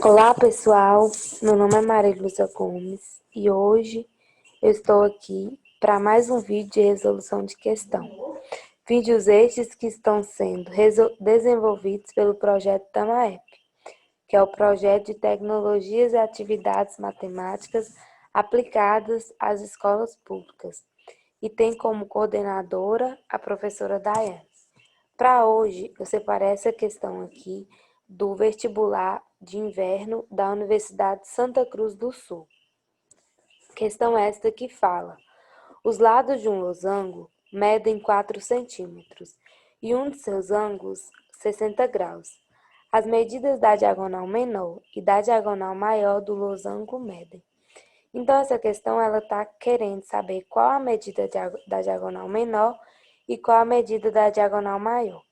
Olá pessoal, meu nome é Maria Lúcia Gomes e hoje eu estou aqui para mais um vídeo de resolução de questão. Vídeos estes que estão sendo desenvolvidos pelo projeto TAMAEP, que é o projeto de tecnologias e atividades matemáticas aplicadas às escolas públicas e tem como coordenadora a professora Daiane. Para hoje, eu separei essa questão aqui do vestibular de inverno da Universidade de Santa Cruz do Sul. Questão esta que fala: os lados de um losango medem 4 centímetros e um de seus ângulos 60 graus. As medidas da diagonal menor e da diagonal maior do losango medem. Então, essa questão ela está querendo saber qual a medida da diagonal menor e qual a medida da diagonal maior.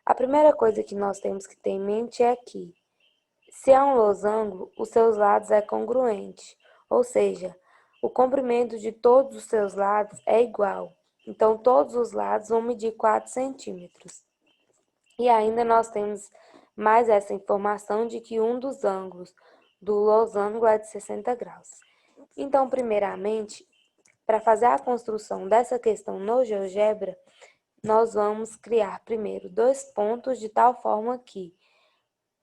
A primeira coisa que nós temos que ter em mente é que, se é um losango, os seus lados é congruente, ou seja, o comprimento de todos os seus lados é igual. Então, todos os lados vão medir 4 centímetros. E ainda nós temos mais essa informação de que um dos ângulos do losango é de 60 graus. Então, primeiramente, para fazer a construção dessa questão no GeoGebra, nós vamos criar primeiro dois pontos de tal forma que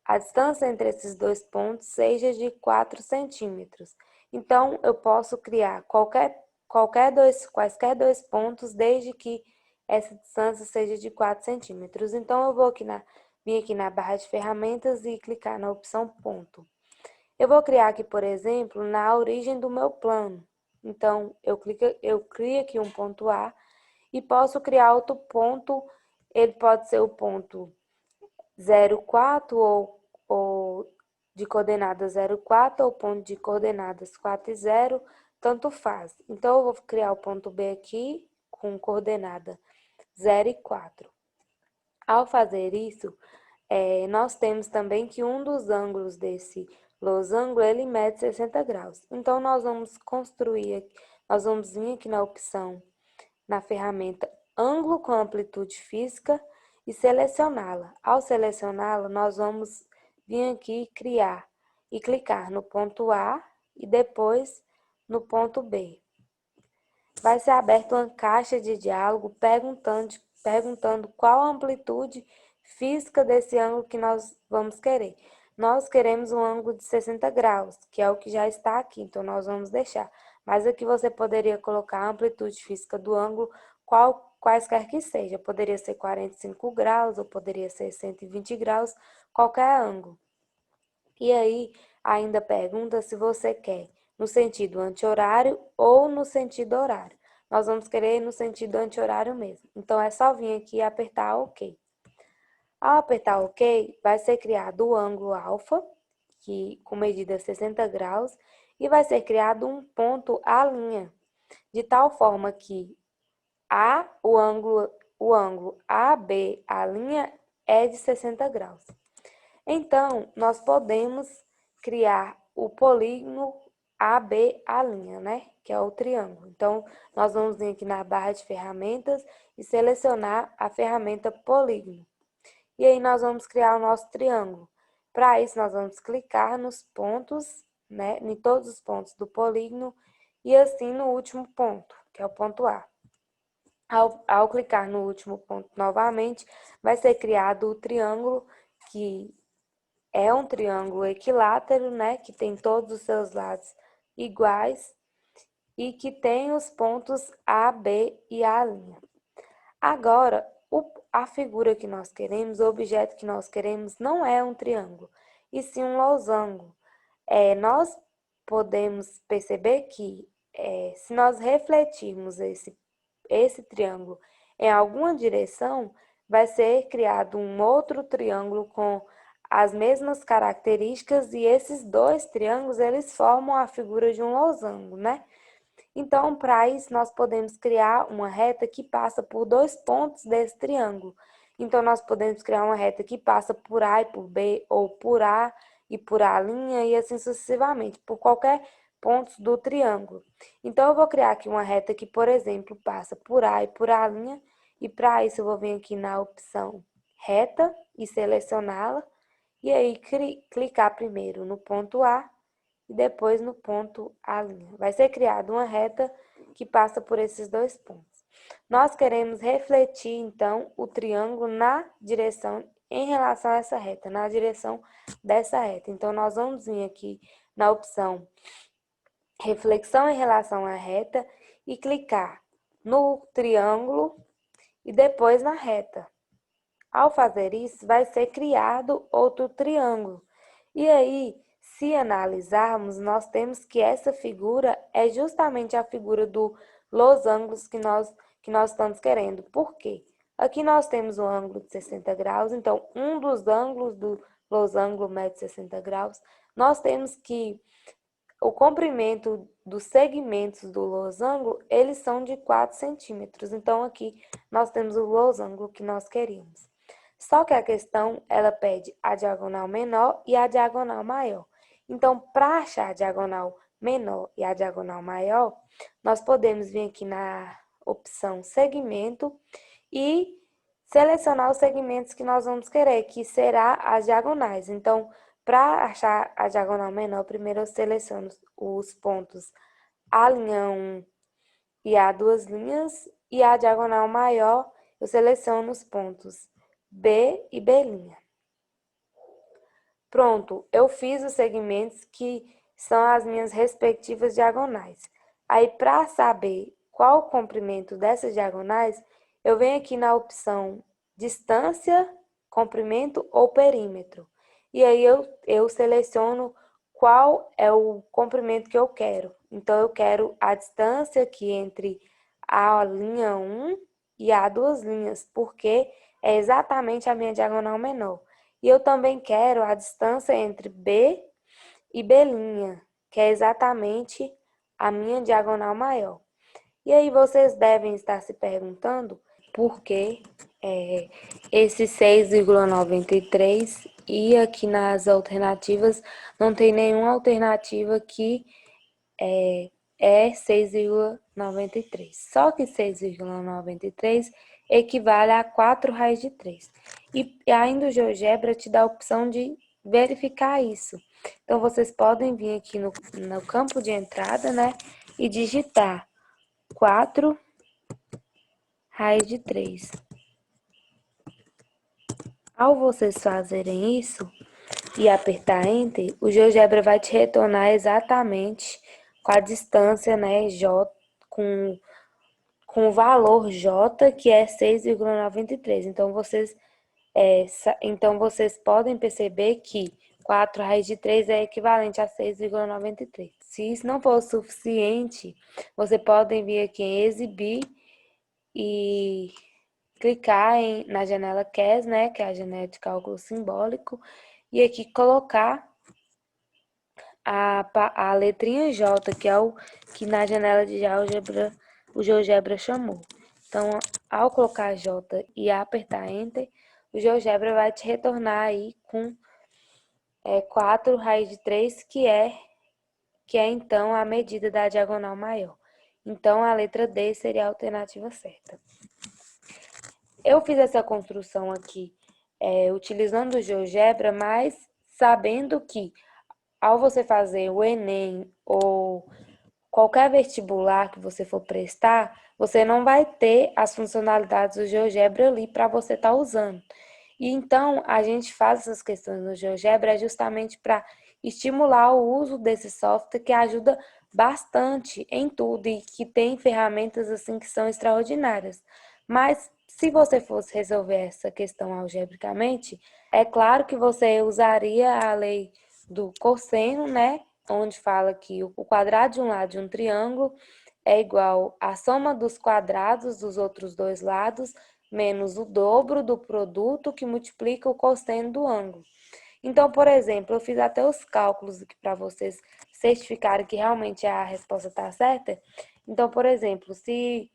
a distância entre esses dois pontos seja de 4 centímetros. Então, eu posso criar quaisquer dois pontos desde que essa distância seja de 4 centímetros. Então, eu vou vir aqui na barra de ferramentas e clicar na opção ponto. Eu vou criar aqui, por exemplo, na origem do meu plano. Então, eu crio aqui um ponto A e posso criar outro ponto, ele pode ser o ponto 0,4 ou de coordenadas 0,4 ou ponto de coordenadas 4 e 0, tanto faz. Então, eu vou criar o ponto B aqui com coordenada 0 e 4. Ao fazer isso, nós temos também que um dos ângulos desse losango, ele mede 60 graus. Então, nós vamos vir aqui na opção, na ferramenta ângulo com amplitude física e selecioná-la. Ao selecioná-la, nós vamos vir aqui criar e clicar no ponto A e depois no ponto B. Vai ser aberta uma caixa de diálogo perguntando qual a amplitude física desse ângulo que nós vamos querer. Nós queremos um ângulo de 60 graus, que é o que já está aqui, então nós vamos deixar. Mas aqui você poderia colocar a amplitude física do ângulo, quaisquer que seja. Poderia ser 45 graus, ou poderia ser 120 graus, qualquer ângulo. E aí, ainda pergunta se você quer no sentido anti-horário ou no sentido horário. Nós vamos querer no sentido anti-horário mesmo. Então, é só vir aqui e apertar OK. Ao apertar OK, vai ser criado o ângulo alfa, que com medida 60 graus, e vai ser criado um ponto A', de tal forma que o ângulo AB, A' é de 60 graus. Então, nós podemos criar o polígono ABA', né? Que é o triângulo. Então, nós vamos vir aqui na barra de ferramentas e selecionar a ferramenta polígono. E aí, nós vamos criar o nosso triângulo. Para isso, nós vamos clicar nos pontos, né? Em todos os pontos do polígono e assim no último ponto, que é o ponto A. Ao clicar no último ponto novamente, vai ser criado o triângulo, que é um triângulo equilátero, né, que tem todos os seus lados iguais e que tem os pontos A, B e A'. Agora, a figura que nós queremos, o objeto que nós queremos não é um triângulo, e sim um losango. Nós podemos perceber que se nós refletirmos esse triângulo em alguma direção, vai ser criado um outro triângulo com as mesmas características e esses dois triângulos, eles formam a figura de um losango, né? Então, para isso, nós podemos criar uma reta que passa por dois pontos desse triângulo. Então, nós podemos criar uma reta que passa por A e por B, ou por A e por A', e assim sucessivamente, por qualquer ponto do triângulo. Então, eu vou criar aqui uma reta que, por exemplo, passa por A e por A', e para isso eu vou vir aqui na opção reta e selecioná-la. e aí clicar primeiro no ponto A e depois no ponto A'. Vai ser criada uma reta que passa por esses dois pontos. Nós queremos refletir, então, o triângulo na direção, em relação a essa reta, na direção dessa reta. Então, nós vamos vir aqui na opção reflexão em relação à reta e clicar no triângulo e depois na reta. Ao fazer isso, vai ser criado outro triângulo. E aí, se analisarmos, nós temos que essa figura é justamente a figura do losangos que nós estamos querendo. Por quê? Aqui nós temos um ângulo de 60 graus, então um dos ângulos do losango mede 60 graus. Nós temos que o comprimento dos segmentos do losango, eles são de 4 centímetros. Então, aqui nós temos o losango que nós queríamos. Só que a questão, ela pede a diagonal menor e a diagonal maior. Então, para achar a diagonal menor e a diagonal maior, nós podemos vir aqui na opção segmento e selecionar os segmentos que nós vamos querer, que será as diagonais. Então, para achar a diagonal menor, primeiro eu seleciono os pontos A'1 e A', e a diagonal maior eu seleciono os pontos B e B'. Pronto, eu fiz os segmentos que são as minhas respectivas diagonais. Aí, para saber qual o comprimento dessas diagonais, eu venho aqui na opção distância, comprimento ou perímetro. E aí eu seleciono qual é o comprimento que eu quero. Então, eu quero a distância aqui entre a linha 1 e a duas linhas, porque é exatamente a minha diagonal menor. E eu também quero a distância entre B e B', que é exatamente a minha diagonal maior. E aí vocês devem estar se perguntando por que esse 6,93 e aqui nas alternativas não tem nenhuma alternativa que é 6,93. Só que 6,93 equivale a 4 raiz de 3. E ainda o GeoGebra te dá a opção de verificar isso. Então, vocês podem vir aqui no campo de entrada, né? E digitar 4 raiz de 3. Ao vocês fazerem isso e apertar Enter, o GeoGebra vai te retornar exatamente com a distância, né, J, com o valor J, que é 6,93. Então, vocês podem perceber que 4 raiz de 3 é equivalente a 6,93. Se isso não for o suficiente, você pode vir aqui em exibir e clicar na janela CAS, né, que é a janela de cálculo simbólico, e aqui colocar a letrinha J, que é o que na janela de álgebra o GeoGebra chamou. Então, ao colocar J e apertar Enter, o GeoGebra vai te retornar aí com 4 raiz de 3, que é então a medida da diagonal maior. Então, a letra D seria a alternativa certa. Eu fiz essa construção aqui utilizando o GeoGebra, mas sabendo que ao você fazer o Enem ou qualquer vestibular que você for prestar, você não vai ter as funcionalidades do GeoGebra ali para você estar usando. E então, a gente faz essas questões no GeoGebra justamente para estimular o uso desse software que ajuda bastante em tudo e que tem ferramentas assim que são extraordinárias. Mas se você fosse resolver essa questão algebricamente, é claro que você usaria a lei do cosseno, né? Onde fala que o quadrado de um lado de um triângulo é igual à soma dos quadrados dos outros dois lados, menos o dobro do produto que multiplica o cosseno do ângulo. Então, por exemplo, eu fiz até os cálculos aqui para vocês certificarem que realmente a resposta está certa. Então, por exemplo, se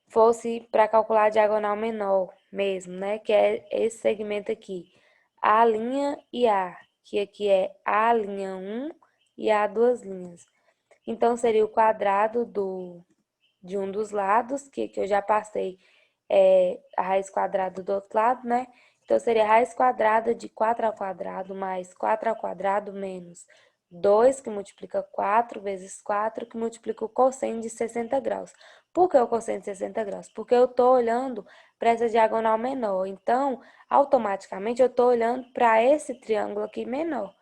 fosse para calcular a diagonal menor mesmo, né? Que é esse segmento aqui, A' e A, que aqui é A'1 e A duas linhas. Então, seria o quadrado de um dos lados, que eu já passei a raiz quadrada do outro lado, né? Então, seria raiz quadrada de 4 ao quadrado mais 4 ao quadrado menos 2, que multiplica 4, vezes 4, que multiplica o cosseno de 60 graus. Por que o cosseno de 60 graus? Porque eu estou olhando para essa diagonal menor. Então, automaticamente, eu estou olhando para esse triângulo aqui menor.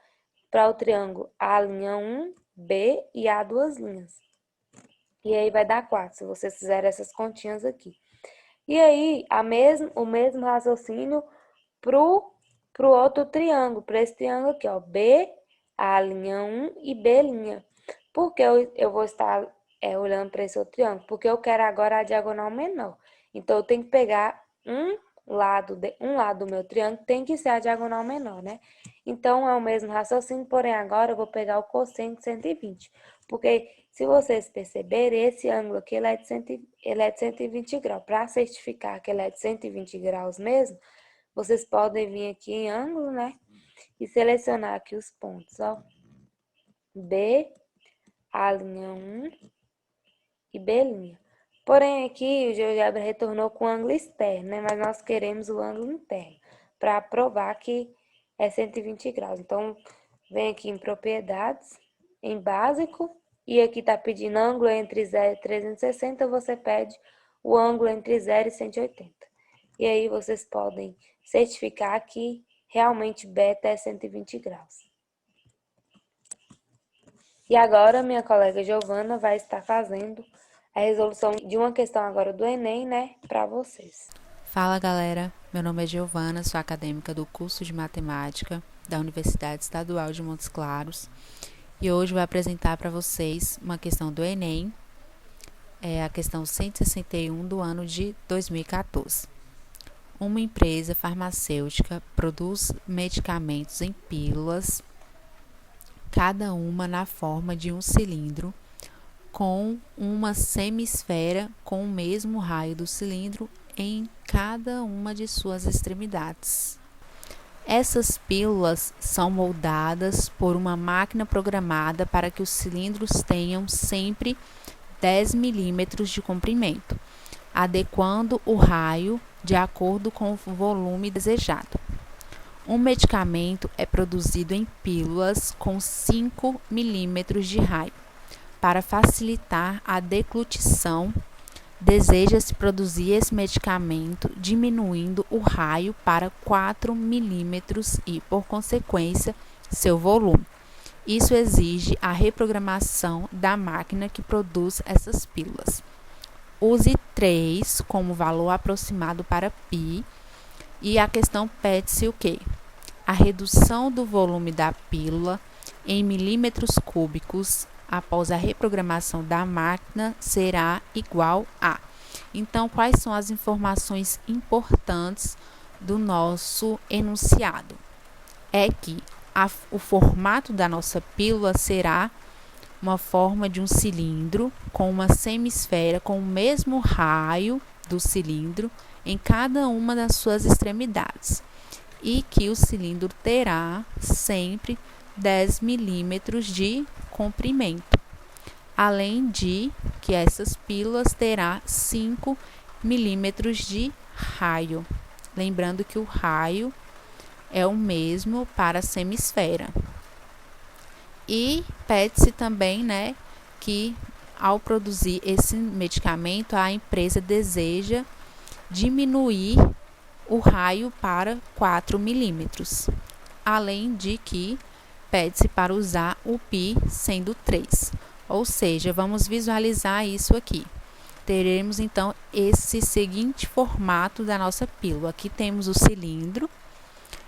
Para o triângulo A'1, B e A duas linhas. E aí vai dar 4, se vocês fizerem essas continhas aqui. E aí, o mesmo raciocínio pro outro triângulo, para esse triângulo aqui, ó, B, A'1 e B'. Por que eu vou estar olhando para esse outro triângulo? Porque eu quero agora a diagonal menor. Então, eu tenho que pegar um lado do meu triângulo, tem que ser a diagonal menor, né? Então, é o mesmo raciocínio, porém agora eu vou pegar o cosseno de 120. Porque, se vocês perceberem, esse ângulo aqui ele é de 120 graus. Para certificar que ele é de 120 graus mesmo, vocês podem vir aqui em ângulo, né? E selecionar aqui os pontos, ó. B, A'1 e B'. Porém, aqui o GeoGebra retornou com o ângulo externo, né? Mas nós queremos o ângulo interno, para provar que é 120 graus. Então, vem aqui em propriedades, em básico, e aqui tá pedindo ângulo entre 0 e 360, você pede o ângulo entre 0 e 180. E aí vocês podem certificar que realmente beta é 120 graus. E agora minha colega Giovana vai estar fazendo a resolução de uma questão agora do Enem, né, para vocês. Fala galera, meu nome é Giovana, sou acadêmica do curso de Matemática da Universidade Estadual de Montes Claros e hoje vou apresentar para vocês uma questão do Enem, a questão 161 do ano de 2014. Uma empresa farmacêutica produz medicamentos em pílulas, cada uma na forma de um cilindro, com uma semisfera com o mesmo raio do cilindro em cada uma de suas extremidades. Essas pílulas são moldadas por uma máquina programada para que os cilindros tenham sempre 10 milímetros de comprimento, adequando o raio de acordo com o volume desejado. Um medicamento é produzido em pílulas com 5 milímetros de raio. Para facilitar a deglutição, deseja-se produzir esse medicamento diminuindo o raio para 4 milímetros e, por consequência, seu volume. Isso exige a reprogramação da máquina que produz essas pílulas. Use 3 como valor aproximado para π e a questão pede-se o quê? A redução do volume da pílula em milímetros cúbicos após a reprogramação da máquina será igual a. Então, quais são as informações importantes do nosso enunciado? É que o formato da nossa pílula será uma forma de um cilindro com uma semisfera com o mesmo raio do cilindro em cada uma das suas extremidades e que o cilindro terá sempre 10 milímetros de comprimento, além de que essas pílulas terá 5 milímetros de raio. Lembrando que o raio é o mesmo para a semisfera. E pede-se também, né, que ao produzir esse medicamento, a empresa deseja diminuir o raio para 4 milímetros, além de que pede-se para usar o π sendo 3. Ou seja, vamos visualizar isso aqui. Teremos então esse seguinte formato da nossa pílula. Aqui temos o cilindro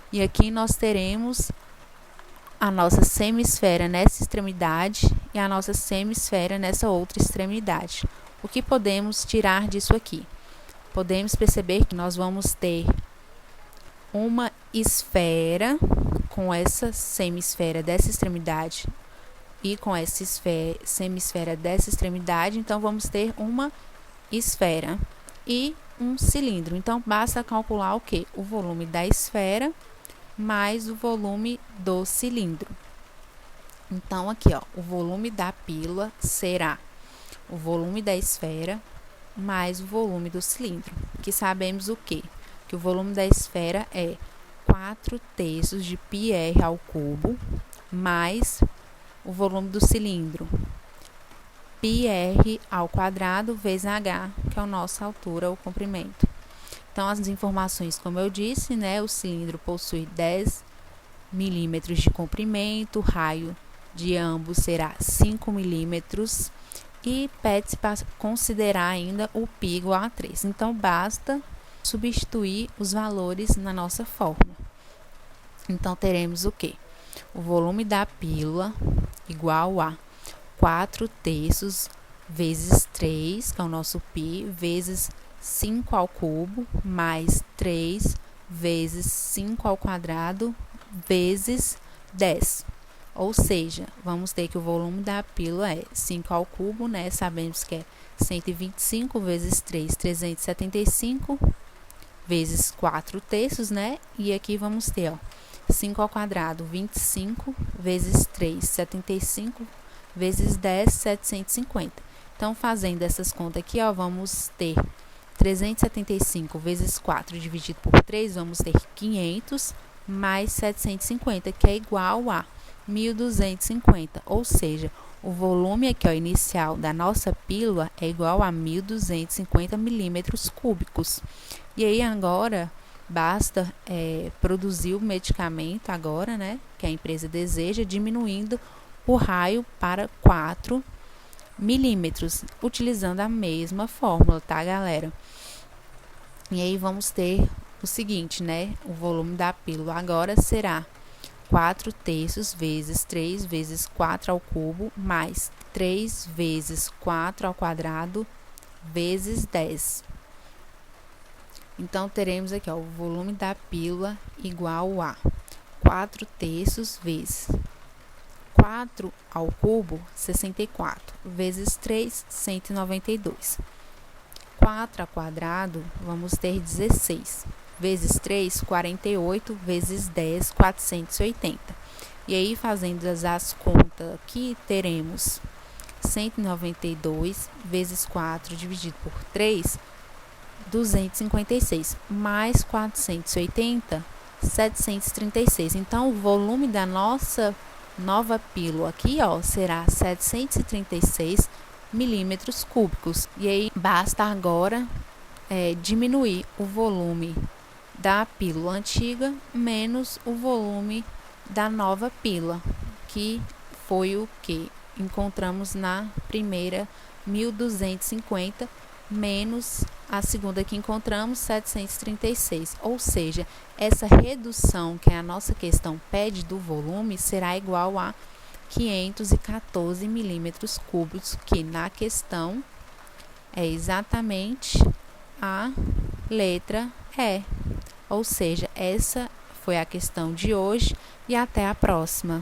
e aqui nós teremos a nossa semisfera nessa extremidade e a nossa semisfera nessa outra extremidade. O que podemos tirar disso aqui? Podemos perceber que nós vamos ter uma esfera com essa semisfera dessa extremidade e com essa semisfera dessa extremidade, então vamos ter uma esfera e um cilindro. Então, basta calcular o quê? O volume da esfera mais o volume do cilindro. Então, aqui, ó, o volume da pílula será o volume da esfera mais o volume do cilindro, que sabemos o quê? Que o volume da esfera é 4/3 de πr ao cubo, mais o volume do cilindro, πr ao quadrado vezes h, que é a nossa altura ou comprimento. Então, as informações, como eu disse, né, o cilindro possui 10 milímetros de comprimento, o raio de ambos será 5 milímetros e pede-se para considerar ainda o π igual a 3. Então, basta substituir os valores na nossa fórmula. Então, teremos o quê? O volume da pílula igual a 4/3 vezes 3, que é o nosso π, vezes 5 ao cubo, mais 3 vezes 5 ao quadrado, vezes 10. Ou seja, vamos ter que o volume da pílula é 5 ao cubo, né? Sabemos que é 125 vezes 3, 375, vezes 4/3, né? E aqui vamos ter, ó, 5 ao quadrado, 25, vezes 3, 75, vezes 10, 750. Então, fazendo essas contas aqui, ó, vamos ter 375 vezes 4 dividido por 3, vamos ter 500 mais 750, que é igual a 1.250, ou seja, o volume aqui, ó, inicial da nossa pílula é igual a 1.250 milímetros cúbicos. E aí agora basta produzir o medicamento agora, né, que a empresa deseja, diminuindo o raio para 4 milímetros, utilizando a mesma fórmula, tá, galera? E aí vamos ter o seguinte, né, o volume da pílula agora será 4/3 vezes 3 vezes 4 ao cubo, mais 3 vezes 4 ao quadrado, vezes 10. Então, teremos aqui, ó, o volume da pílula igual a 4/3 vezes 4 ao cubo, 64, vezes 3, 192. 4 ao quadrado, vamos ter 16. Vezes 3, 48, vezes 10, 480. E aí, fazendo as contas aqui, teremos 192 vezes 4 dividido por 3, 256, mais 480, 736. Então, o volume da nossa nova pílula aqui, ó, será 736 milímetros cúbicos. E aí, basta agora diminuir o volume da pílula antiga menos o volume da nova pílula, que foi o que encontramos na primeira, 1.250, menos a segunda que encontramos, 736. Ou seja, essa redução que a nossa questão pede do volume será igual a 514 milímetros cúbicos, que na questão é exatamente a letra E. Ou seja, essa foi a questão de hoje e até a próxima.